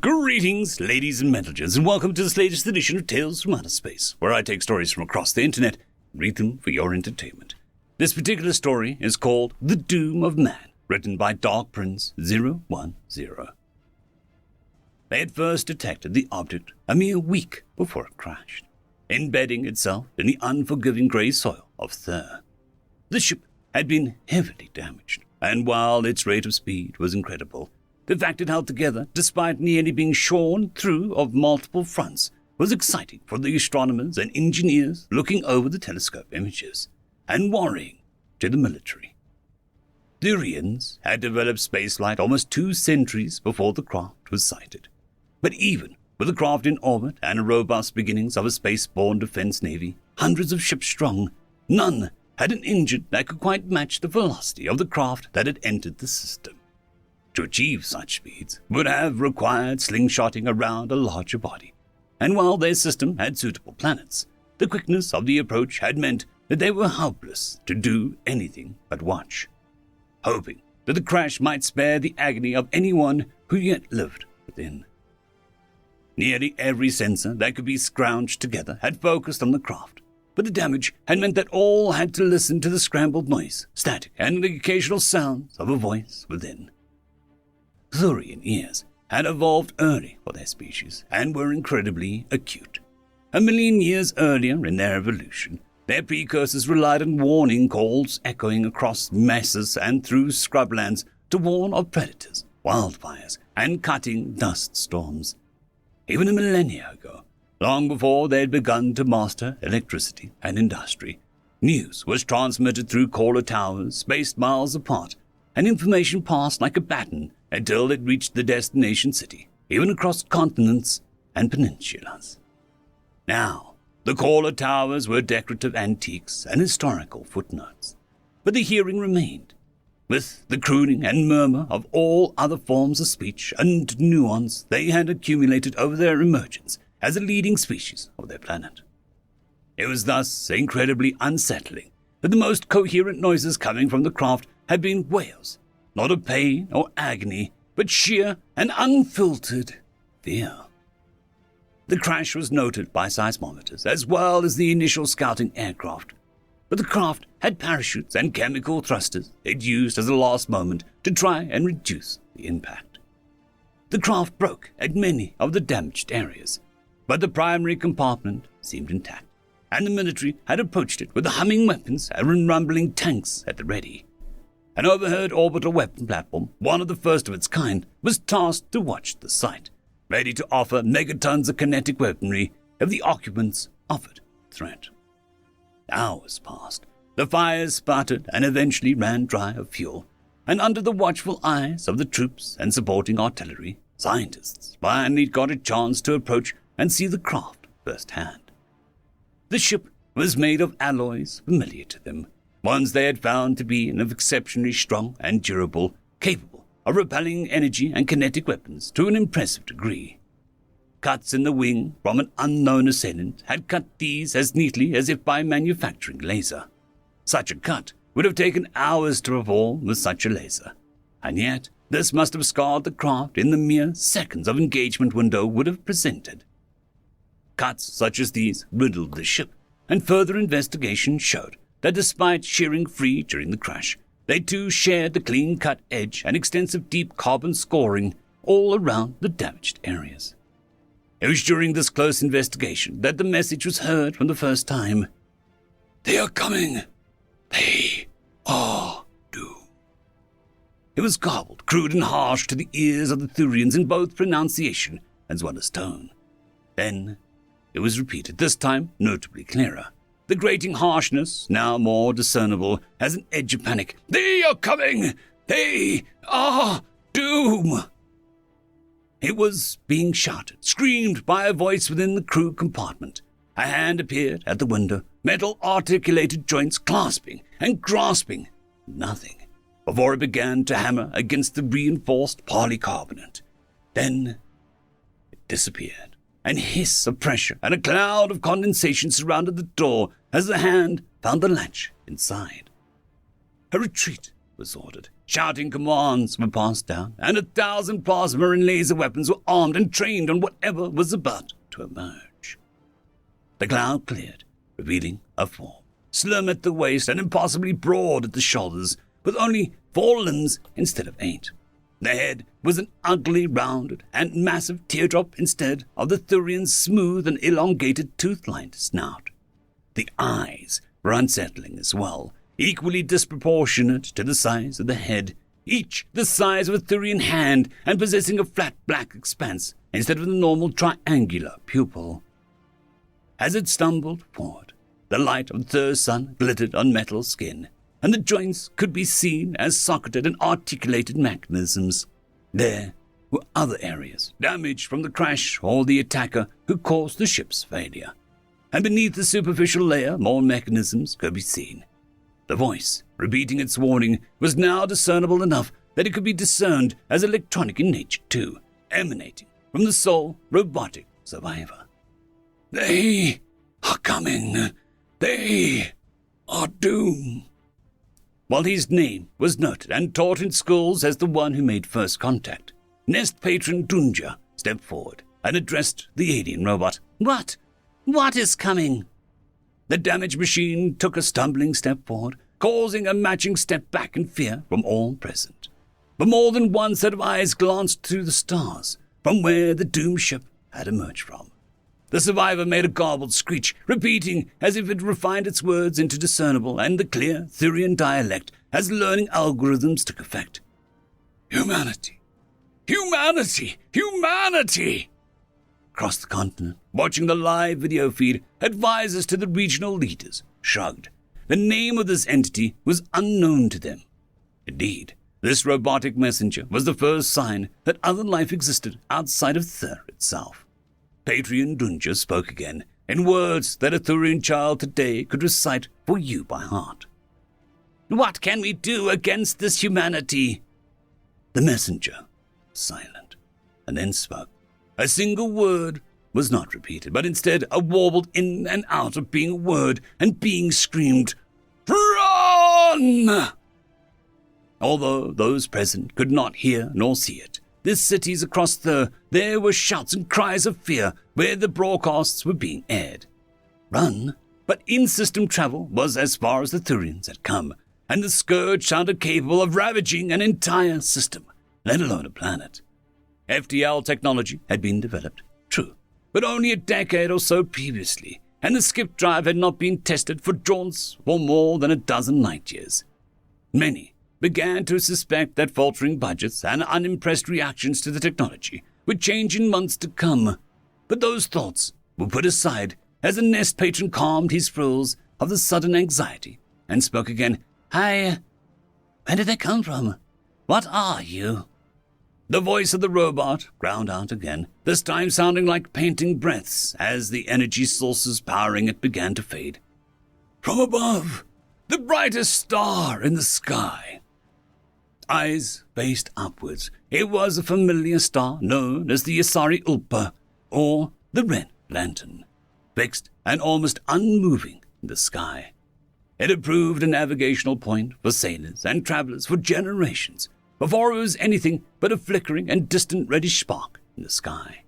Greetings, ladies and gentlemen, and welcome to this latest edition of Tales from Outer Space, where I take stories from across the internet and read them for your entertainment. This particular story is called The Doom of Man, written by Dark Prince 010. They had first detected the object a mere week before it crashed, embedding itself in the unforgiving grey soil of Thur. The ship had been heavily damaged, and while its rate of speed was incredible, the fact it held together, despite nearly being shorn through of multiple fronts, was exciting for the astronomers and engineers looking over the telescope images, and worrying to the military. Thurians had developed spaceflight almost 2 centuries before the craft was sighted. But even with the craft in orbit and the robust beginnings of a space-borne defense navy, hundreds of ships strong, none had an engine that could quite match the velocity of the craft that had entered the system. To achieve such speeds would have required slingshotting around a larger body, and while their system had suitable planets, the quickness of the approach had meant that they were helpless to do anything but watch, hoping that the crash might spare the agony of anyone who yet lived within. Nearly every sensor that could be scrounged together had focused on the craft, but the damage had meant that all had to listen to the scrambled noise, static, and the occasional sounds of a voice within. Thurian ears had evolved early for their species and were incredibly acute. 1,000,000 years earlier in their evolution, their precursors relied on warning calls echoing across mesas and through scrublands to warn of predators, wildfires, and cutting dust storms. Even a millennia ago, long before they had begun to master electricity and industry, news was transmitted through caller towers spaced miles apart, and information passed like a baton until it reached the destination city, even across continents and peninsulas. Now, the caller towers were decorative antiques and historical footnotes, but the hearing remained, with the crooning and murmur of all other forms of speech and nuance they had accumulated over their emergence as a leading species of their planet. It was thus incredibly unsettling that the most coherent noises coming from the craft had been wails, not of pain or agony, but sheer and unfiltered fear. The crash was noted by seismometers as well as the initial scouting aircraft, but the craft had parachutes and chemical thrusters it used as a last moment to try and reduce the impact. The craft broke at many of the damaged areas, but the primary compartment seemed intact, and the military had approached it with the humming weapons and rumbling tanks at the ready. An overhead orbital weapon platform, one of the first of its kind, was tasked to watch the site, ready to offer megatons of kinetic weaponry if the occupants offered threat. Hours passed. The fires sputtered and eventually ran dry of fuel, and under the watchful eyes of the troops and supporting artillery, scientists finally got a chance to approach and see the craft firsthand. The ship was made of alloys familiar to them, ones they had found to be of exceptionally strong and durable, capable of repelling energy and kinetic weapons to an impressive degree. Cuts in the wing from an unknown assailant had cut these as neatly as if by manufacturing laser. Such a cut would have taken hours to perform with such a laser, and yet this must have scarred the craft in the mere seconds of engagement window would have presented. Cuts such as these riddled the ship, and further investigation showed that despite shearing free during the crash, they too shared the clean-cut edge and extensive deep carbon scoring all around the damaged areas. It was during this close investigation that the message was heard from the first time. "They are coming. They are doom." It was garbled, crude, and harsh to the ears of the Thurians in both pronunciation as well as tone. Then it was repeated, this time notably clearer. The grating harshness, now more discernible, has an edge of panic. "They are coming! They are doom!" It was being shouted, screamed by a voice within the crew compartment. A hand appeared at the window, metal articulated joints clasping and grasping nothing, before it began to hammer against the reinforced polycarbonate. Then it disappeared. An hiss of pressure and a cloud of condensation surrounded the door as the hand found the latch inside. A retreat was ordered, Shouting commands were passed down, and 1,000 plasma and laser weapons were armed and trained on whatever was about to emerge. The cloud cleared, revealing a form, slim at the waist and impossibly broad at the shoulders, with only 4 limbs instead of 8. The head was an ugly, rounded, and massive teardrop instead of the Thurian's smooth and elongated tooth-lined snout. The eyes were unsettling as well, equally disproportionate to the size of the head, each the size of a Thurian hand and possessing a flat black expanse instead of the normal triangular pupil. As it stumbled forward, the light of the sun glittered on metal skin, and the joints could be seen as socketed and articulated mechanisms. There were other areas, damaged from the crash or the attacker who caused the ship's failure. And beneath the superficial layer, more mechanisms could be seen. The voice, repeating its warning, was now discernible enough that it could be discerned as electronic in nature too, emanating from the sole robotic survivor. "They are coming. They are doomed." While his name was noted and taught in schools as the one who made first contact, Nest Patron Dunja stepped forward and addressed the alien robot. What is coming?" The damaged machine took a stumbling step forward, causing a matching step back in fear from all present. But more than one set of eyes glanced to the stars, from where the doomed ship had emerged from. The survivor made a garbled screech, repeating as if it refined its words into discernible and the clear Thurian dialect as learning algorithms took effect. "Humanity! Humanity! Humanity!" Across the continent, watching the live video feed, advisors to the regional leaders shrugged. The name of this entity was unknown to them. Indeed, this robotic messenger was the first sign that other life existed outside of Thur itself. Patron Dunja spoke again, in words that a Thurian child today could recite for you by heart. "What can we do against this humanity?" The messenger was silent, and then spoke. A single word was not repeated, but instead a warbled in and out of being a word and being screamed, "Run!" Although those present could not hear nor see it, the cities across there were shouts and cries of fear where the broadcasts were being aired. Run, but in-system travel was as far as the Thurians had come, and the scourge sounded capable of ravaging an entire system, let alone a planet. FTL technology had been developed, true, but only a decade or so previously, and the skip drive had not been tested for jaunts for more than a dozen light years. Many began to suspect that faltering budgets and unimpressed reactions to the technology would change in months to come, but those thoughts were put aside as the Nest Patron calmed his thrills of the sudden anxiety and spoke again. "Hi, where did they come from? What are you?" The voice of the robot ground out again, this time sounding like panting breaths as the energy sources powering it began to fade. "From above, the brightest star in the sky." Eyes faced upwards, it was a familiar star known as the Asari Ulpa, or the Red Lantern, fixed and almost unmoving in the sky. It had proved a navigational point for sailors and travelers for generations, before it was anything but a flickering and distant reddish spark in the sky.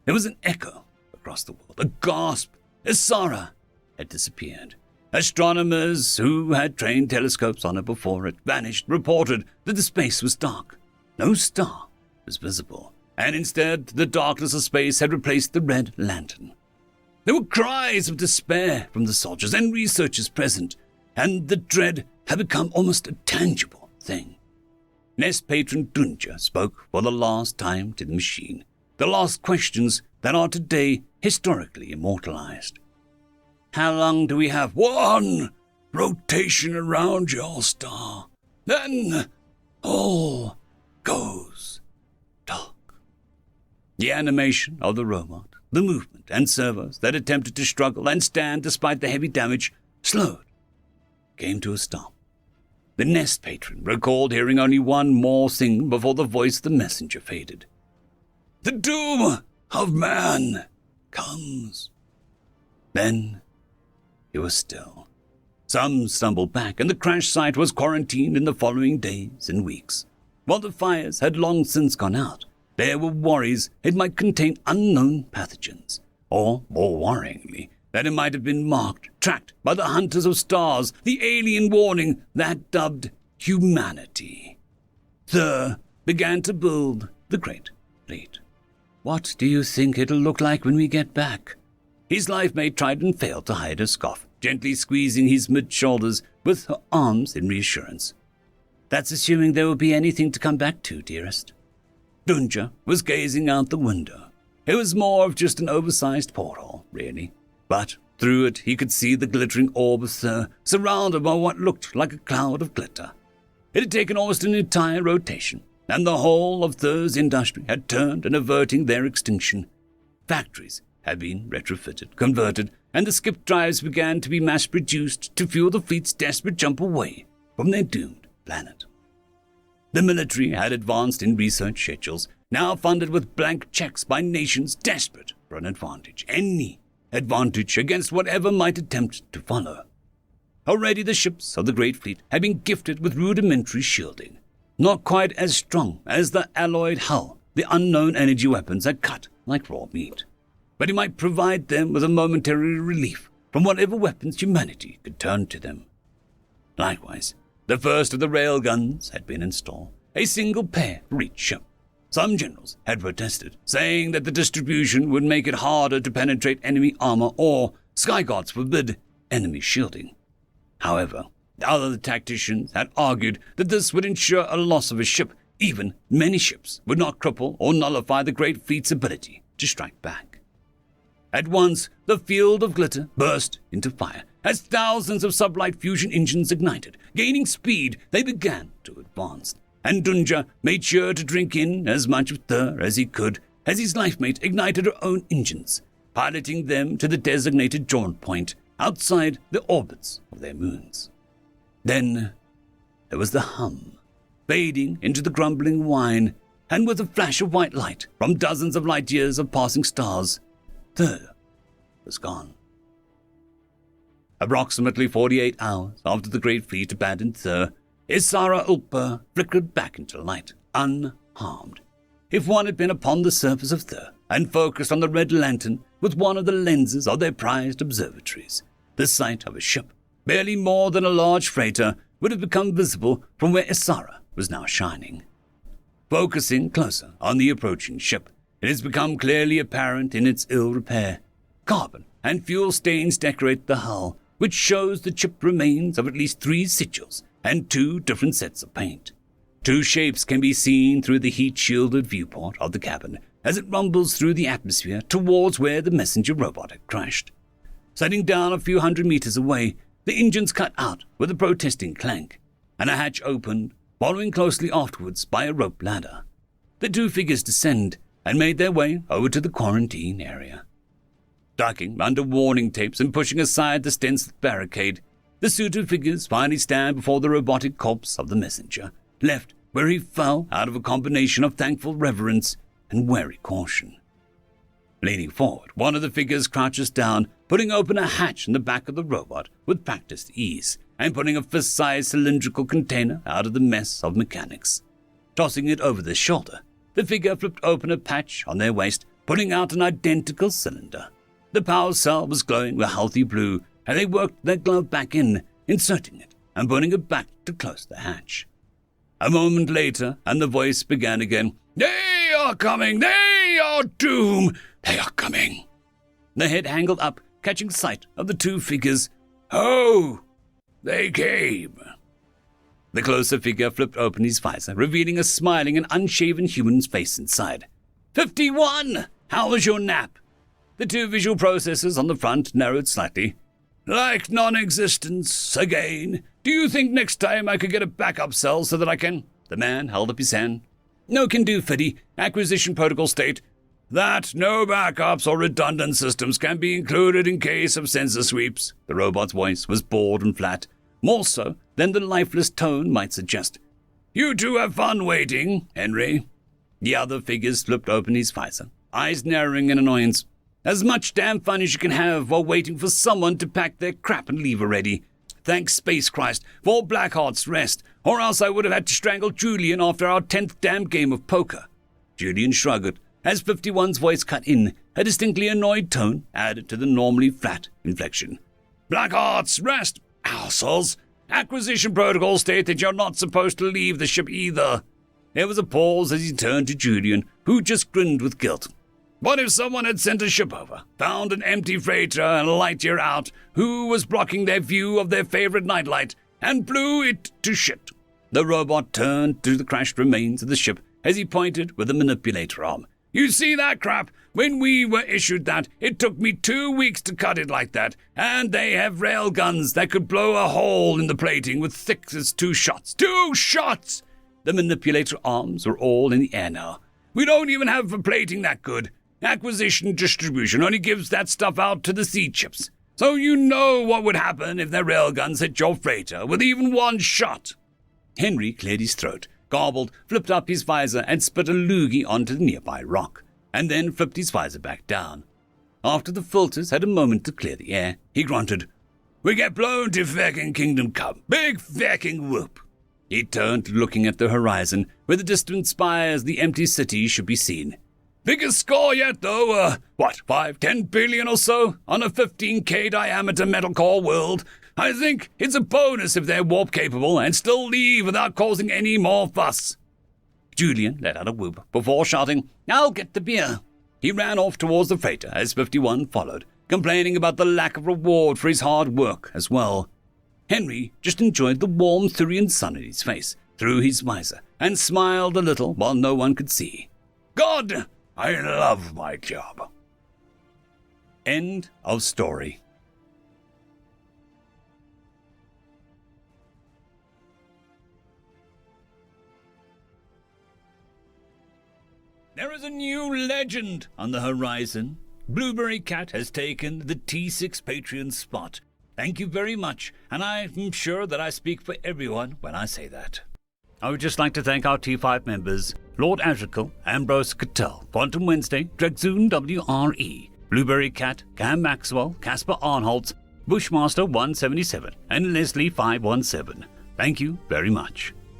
There was an echo across the world, a gasp. Isara had disappeared. Astronomers who had trained telescopes on it before it vanished reported that the space was dark. No star was visible, and instead the darkness of space had replaced the Red Lantern. There were cries of despair from the soldiers and researchers present, and the dread had become almost a tangible thing. Nest Patron Dunja spoke for the last time to the machine, the last questions that are today historically immortalized. "How long do we have?" "One rotation around your star. Then all goes dark." The animation of the robot, the movement and servos that attempted to struggle and stand despite the heavy damage, slowed, came to a stop. The Nest Patron recalled hearing only one more thing before the voice of the messenger faded. "The doom of man comes." Then it was still, Some stumbled back, and the crash site was quarantined in the following days and weeks. While the fires had long since gone out, there were worries it might contain unknown pathogens, or, more worryingly, that it might have been marked, tracked by the hunters of stars, the alien warning that dubbed Humanity. Thur began to build the Great Fleet. "What do you think it'll look like when we get back?" His life-mate tried and failed to hide a scoff, gently squeezing his mid-shoulders with her arms in reassurance. "That's assuming there will be anything to come back to, dearest." Dunja was gazing out the window. It was more of just an oversized porthole, really. But through it he could see the glittering orb of Thur, surrounded by what looked like a cloud of glitter. It had taken almost an entire rotation, and the whole of Thur's industry had turned in averting their extinction. Factories had been retrofitted, converted, and the skip drives began to be mass-produced to fuel the fleet's desperate jump away from their doomed planet. The military had advanced in research schedules, now funded with blank checks by nations desperate for an advantage, any advantage against whatever might attempt to follow. Already the ships of the Great Fleet had been gifted with rudimentary shielding, not quite as strong as the alloyed hull the unknown energy weapons had cut like raw meat, but it might provide them with a momentary relief from whatever weapons humanity could turn to them. Likewise, the first of the railguns had been installed, a single pair for each ship. Some generals had protested, saying that the distribution would make it harder to penetrate enemy armor or, sky gods forbid, enemy shielding. However, the other tacticians had argued that this would ensure a loss of a ship. Even many ships would not cripple or nullify the Great Fleet's ability to strike back. At once, the field of glitter burst into fire. As thousands of sublight fusion engines ignited, gaining speed, they began to advance. And Dunja made sure to drink in as much of Thur as he could, as his life-mate ignited her own engines, piloting them to the designated jaunt point outside the orbits of their moons. Then there was the hum, fading into the grumbling whine, and with a flash of white light from dozens of light years of passing stars, Thur was gone. Approximately 48 hours after the Great Fleet abandoned Thur, Isara Ulpa flickered back into light, unharmed. If one had been upon the surface of Thur and focused on the red lantern with one of the lenses of their prized observatories, the sight of a ship, barely more than a large freighter, would have become visible from where Isara was now shining. Focusing closer on the approaching ship, it has become clearly apparent in its ill repair. Carbon and fuel stains decorate the hull, which shows the chip remains of at least 3 sigils and 2 different sets of paint. 2 shapes can be seen through the heat-shielded viewport of the cabin as it rumbles through the atmosphere towards where the messenger robot had crashed. Setting down a few hundred meters away, the engines cut out with a protesting clank, and a hatch opened, following closely afterwards by a rope ladder. The 2 figures descend and made their way over to the quarantine area. Ducking under warning tapes and pushing aside the stenciled barricade, the suited figures finally stand before the robotic corpse of the messenger, left where he fell out of a combination of thankful reverence and wary caution. Leaning forward, one of the figures crouches down, putting open a hatch in the back of the robot with practiced ease, and putting a fist-sized cylindrical container out of the mess of mechanics. Tossing it over their shoulder, the figure flipped open a patch on their waist, putting out an identical cylinder. The power cell was glowing with healthy blue, and they worked their glove back in, inserting it and putting it back to close the hatch. A moment later, and the voice began again. "They are coming! They are doom! They are coming!" The head angled up, catching sight of the 2 figures. "Oh, they came!" The closer figure flipped open his visor, revealing a smiling and unshaven human's face inside. 51! How was your nap?" The 2 visual processors on the front narrowed slightly. "Like non-existence, again. Do you think next time I could get a backup cell so that I can—" The man held up his hand. "No can do, Fiddy. Acquisition protocol state that no backups or redundant systems can be included in case of sensor sweeps." The robot's voice was bored and flat, more so than the lifeless tone might suggest. "You 2 have fun waiting, Henry." The other figures flipped open his visor, eyes narrowing in annoyance. "As much damn fun as you can have while waiting for someone to pack their crap and leave already. thank Space Christ, for Blackheart's rest, or else I would have had to strangle Julian after our 10th damn game of poker. Julian shrugged as 51's voice cut in, a distinctly annoyed tone added to the normally flat inflection. Blackheart's rest, assholes. Acquisition protocols state that you're not supposed to leave the ship either. There was a pause as he turned to Julian, who just grinned with guilt. What if someone had sent a ship over, found an empty freighter a light year out, who was blocking their view of their favorite nightlight, and blew it to shit? The robot turned to the crashed remains of the ship as he pointed with a manipulator arm. You see that crap? When we were issued that, it took me 2 weeks to cut it like that, and they have rail guns that could blow a hole in the plating with thick as 2 shots. 2 shots! The manipulator arms were all in the air now. We don't even have a plating that good. Acquisition distribution only gives that stuff out to the sea chips. So you know what would happen if their railguns hit your freighter with even 1 shot. Henry cleared his throat, garbled, flipped up his visor, and spit a loogie onto the nearby rock, and then flipped his visor back down. After the filters had a moment to clear the air, he grunted, We get blown to fecking Kingdom Come. Big fecking whoop. He turned, looking at the horizon, where the distant spires of the empty city should be seen. Biggest score yet, though. 5-10 billion or so on a 15K diameter metal core world. I think it's a bonus if they're warp capable and still leave without causing any more fuss. Julian let out a whoop before shouting, I'll get the beer. He ran off towards the freighter as 51 followed, complaining about the lack of reward for his hard work as well. Henry just enjoyed the warm Thurian sun in his face through his visor and smiled a little while no one could see. God! I love my job. End of story. There is a new legend on the horizon. Blueberry Cat has taken the T6 Patreon spot. Thank you very much, and I'm sure that I speak for everyone when I say that. I would just like to thank our T5 members, Lord Azrael, Ambrose Cattell, Quantum Wednesday, Drexoon WRE, Blueberry Cat, Cam Maxwell, Casper Arnholtz, Bushmaster 177, and Leslie 517. Thank you very much.